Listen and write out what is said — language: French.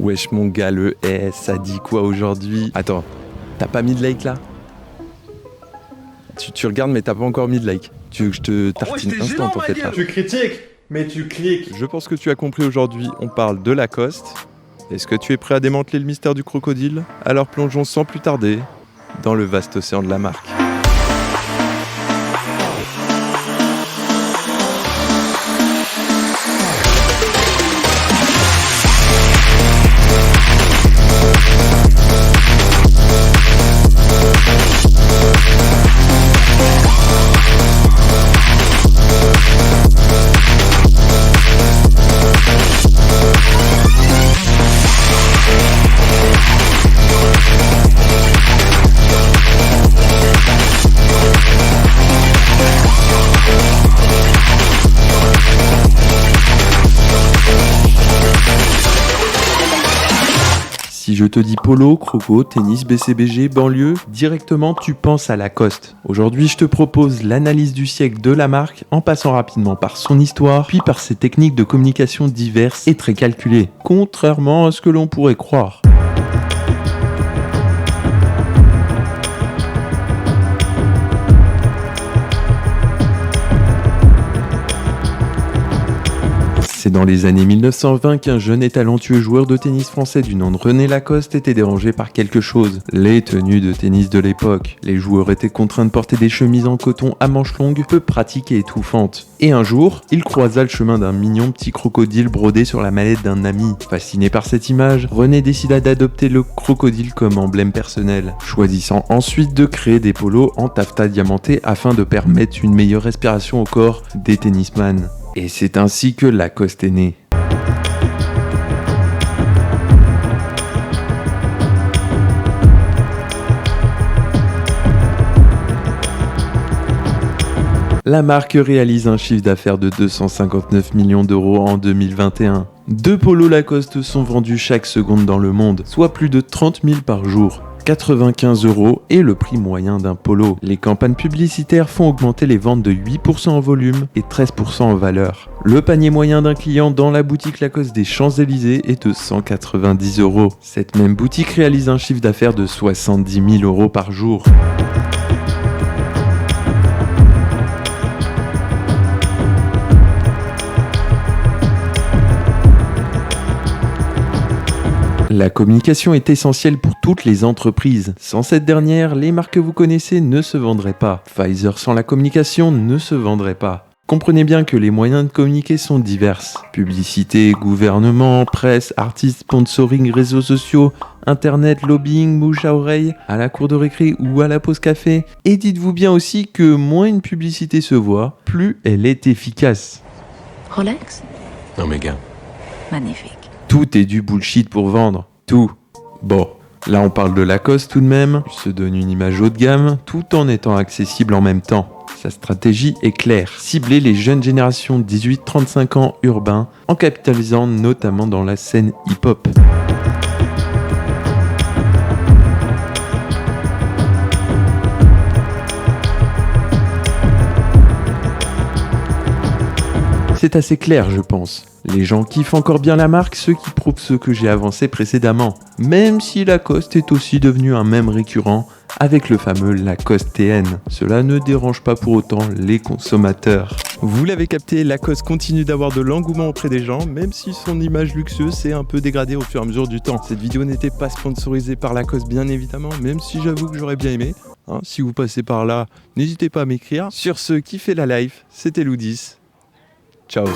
Wesh mon gars, le S, ça dit quoi aujourd'hui? Attends, t'as pas mis de like là? Tu regardes mais t'as pas encore mis de like. Tu veux que je te tartine instant en fait là? Tu critiques, mais tu cliques. Je pense que tu as compris aujourd'hui, on parle de Lacoste. Est-ce que tu es prêt à démanteler le mystère du crocodile? Alors plongeons sans plus tarder dans le vaste océan de la marque. Si je te dis polo, croco, tennis, BCBG, banlieue, directement tu penses à Lacoste. Aujourd'hui, je te propose l'analyse du siècle de la marque en passant rapidement par son histoire, puis par ses techniques de communication diverses et très calculées, contrairement à ce que l'on pourrait croire. C'est dans les années 1920 qu'un jeune et talentueux joueur de tennis français du nom de René Lacoste était dérangé par quelque chose. Les tenues de tennis de l'époque. Les joueurs étaient contraints de porter des chemises en coton à manches longues, peu pratiques et étouffantes. Et un jour, il croisa le chemin d'un mignon petit crocodile brodé sur la mallette d'un ami. Fasciné par cette image, René décida d'adopter le crocodile comme emblème personnel, choisissant ensuite de créer des polos en taffetas diamanté afin de permettre une meilleure respiration au corps des tennisman. Et c'est ainsi que Lacoste est né. La marque réalise un chiffre d'affaires de 259 millions d'euros en 2021. 2 polos Lacoste sont vendus chaque seconde dans le monde, soit plus de 30 000 par jour. 95 € est le prix moyen d'un polo. Les campagnes publicitaires font augmenter les ventes de 8% en volume et 13% en valeur. Le panier moyen d'un client dans la boutique Lacoste des Champs-Élysées est de 190 €. Cette même boutique réalise un chiffre d'affaires de 70 000 € par jour. La communication est essentielle pour toutes les entreprises. Sans cette dernière, les marques que vous connaissez ne se vendraient pas. Pfizer sans la communication ne se vendrait pas. Comprenez bien que les moyens de communiquer sont divers. Publicité, gouvernement, presse, artistes, sponsoring, réseaux sociaux, internet, lobbying, bouche à oreille, à la cour de récré ou à la pause café. Et dites-vous bien aussi que moins une publicité se voit, plus elle est efficace. Rolex? Omega. Magnifique. Tout est du bullshit pour vendre. Tout. Bon, là on parle de Lacoste tout de même. Il se donne une image haut de gamme tout en étant accessible en même temps. Sa stratégie est claire. Cibler les jeunes générations 18-35 ans urbains en capitalisant notamment dans la scène hip-hop. C'est assez clair, je pense. Les gens kiffent encore bien la marque, ceux qui prouvent ce que j'ai avancé précédemment. Même si Lacoste est aussi devenu un mème récurrent avec le fameux Lacoste TN. Cela ne dérange pas pour autant les consommateurs. Vous l'avez capté, Lacoste continue d'avoir de l'engouement auprès des gens, même si son image luxueuse s'est un peu dégradée au fur et à mesure du temps. Cette vidéo n'était pas sponsorisée par Lacoste bien évidemment, même si j'avoue que j'aurais bien aimé. Si vous passez par là, n'hésitez pas à m'écrire. Sur ce, kiffez la life, c'était Loudis. Ciao.